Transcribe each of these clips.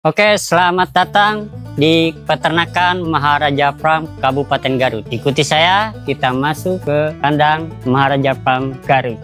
Oke, selamat datang di Peternakan Maharaja Farm Kabupaten Garut. Ikuti saya, kita masuk ke kandang Maharaja Farm Garut.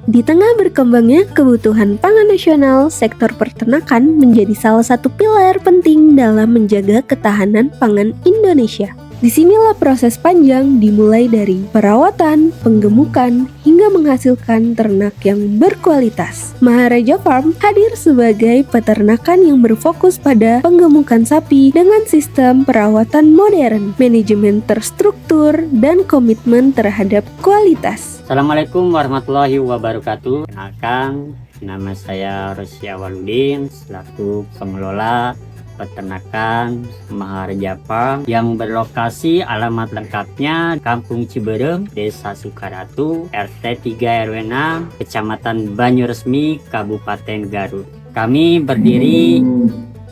Di tengah berkembangnya kebutuhan pangan nasional, sektor peternakan menjadi salah satu pilar penting dalam menjaga ketahanan pangan Indonesia. Disinilah proses panjang dimulai dari perawatan, penggemukan, hingga menghasilkan ternak yang berkualitas. Maharaja Farm hadir sebagai peternakan yang berfokus pada penggemukan sapi dengan sistem perawatan modern, manajemen terstruktur, dan komitmen terhadap kualitas. Assalamualaikum warahmatullahi wabarakatuh. Kenalkan, nama saya Rosya Waludin selaku pengelola Peternakan Maharaja Farm yang berlokasi alamat lengkapnya Kampung Ciberem, Desa Sukaratu, RT 3 RW 6, Kecamatan Banyuresmi, Kabupaten Garut. Kami berdiri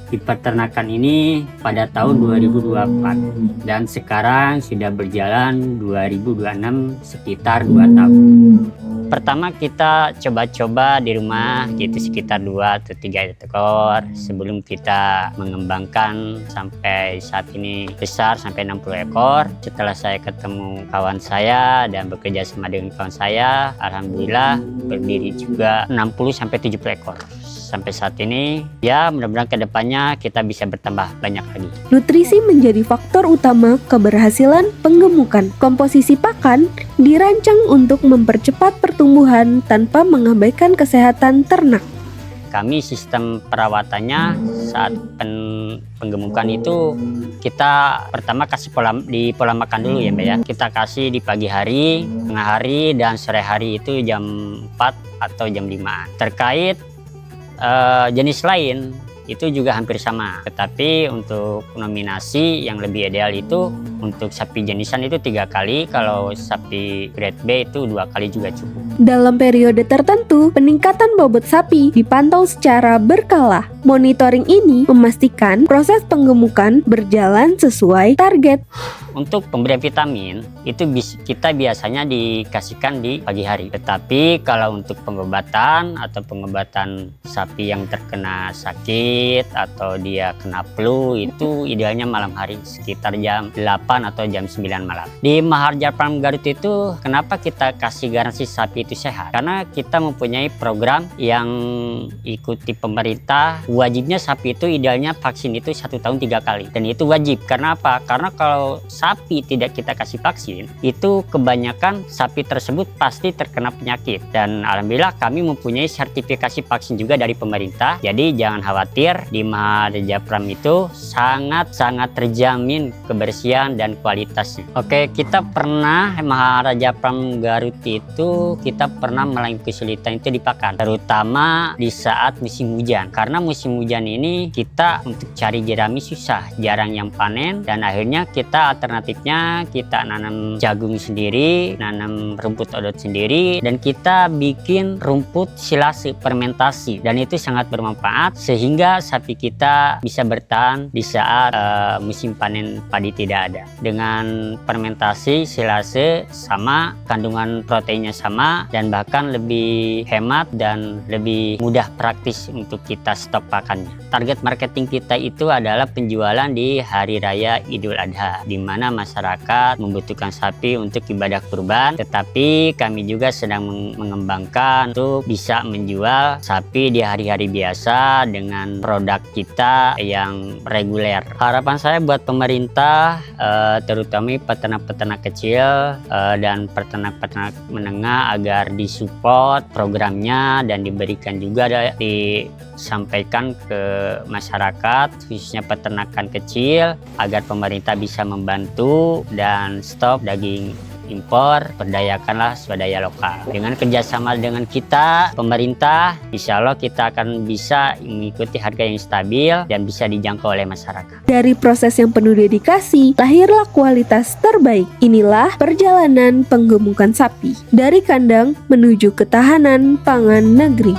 di peternakan ini pada tahun 2024 dan sekarang sudah berjalan 2026, sekitar 2 tahun. Pertama kita coba-coba di rumah gitu sekitar 2 atau 3 ekor sebelum kita mengembangkan sampai saat ini besar sampai 60 ekor. Setelah saya ketemu kawan saya dan bekerja sama dengan kawan saya, alhamdulillah berdiri juga 60 sampai 70 ekor. Sampai saat ini, ya mudah-mudahan kedepannya kita bisa bertambah banyak lagi. Nutrisi menjadi faktor utama keberhasilan penggemukan. Komposisi pakan dirancang untuk mempercepat pertumbuhan tanpa mengabaikan kesehatan ternak. Kami sistem perawatannya saat penggemukan itu kita pertama kasih pola makan dulu ya Mbak ya. Kita kasih di pagi hari, tengah hari, dan sore hari itu jam 4 atau jam 5. Terkait jenis lain itu juga hampir sama, tetapi untuk nominasi yang lebih ideal itu untuk sapi jenisan itu 3 kali, kalau sapi grade B itu 2 kali juga cukup. Dalam periode tertentu, peningkatan bobot sapi dipantau secara berkala. Monitoring ini memastikan proses penggemukan berjalan sesuai target. Untuk pemberian vitamin itu kita biasanya dikasihkan di pagi hari. Tetapi kalau untuk pengobatan atau pengobatan sapi yang terkena sakit atau dia kena flu itu idealnya malam hari sekitar jam 8 atau jam 9 malam. Di Maharaja Farm Garut itu kenapa kita kasih garansi sapi itu sehat? Karena kita mempunyai program yang ikuti pemerintah. Wajibnya sapi itu idealnya vaksin itu 1 tahun 3 kali. Dan itu wajib. Karena apa? Karena kalau sapi tidak kita kasih vaksin, itu kebanyakan sapi tersebut pasti terkena penyakit. Dan alhamdulillah kami mempunyai sertifikasi vaksin juga dari pemerintah. Jadi jangan khawatir, di Maharaja Farm itu sangat-sangat terjamin kebersihan dan kualitasnya. Oke, kita pernah Maharaja Farm Garut itu kita pernah mengalami kesulitan itu di pakan, terutama di saat musim hujan. Karena musim hujan ini kita untuk cari jerami susah, jarang yang panen, dan akhirnya kita alternatifnya kita nanam jagung sendiri, nanam rumput odot sendiri, dan kita bikin rumput silase fermentasi, dan itu sangat bermanfaat sehingga sapi kita bisa bertahan di saat musim panen padi tidak ada. Dengan fermentasi silase sama, kandungan proteinnya sama, dan bahkan lebih hemat dan lebih mudah praktis untuk kita stok pakannya. Target marketing kita itu adalah penjualan di Hari Raya Idul Adha, di mana masyarakat membutuhkan sapi untuk ibadah kurban, tetapi kami juga sedang mengembangkan untuk bisa menjual sapi di hari-hari biasa dengan produk kita yang reguler. Harapan saya buat pemerintah, terutama peternak-peternak kecil dan peternak-peternak menengah, agar disupport programnya dan diberikan juga disampaikan ke masyarakat khususnya peternakan kecil agar pemerintah bisa membantu dan stop daging impor, berdayakanlah swadaya lokal. Dengan kerjasama dengan kita, pemerintah, insya Allah kita akan bisa mengikuti harga yang stabil dan bisa dijangkau oleh masyarakat. Dari proses yang penuh dedikasi, lahirlah kualitas terbaik. Inilah perjalanan penggemukan sapi dari kandang menuju ketahanan pangan negeri.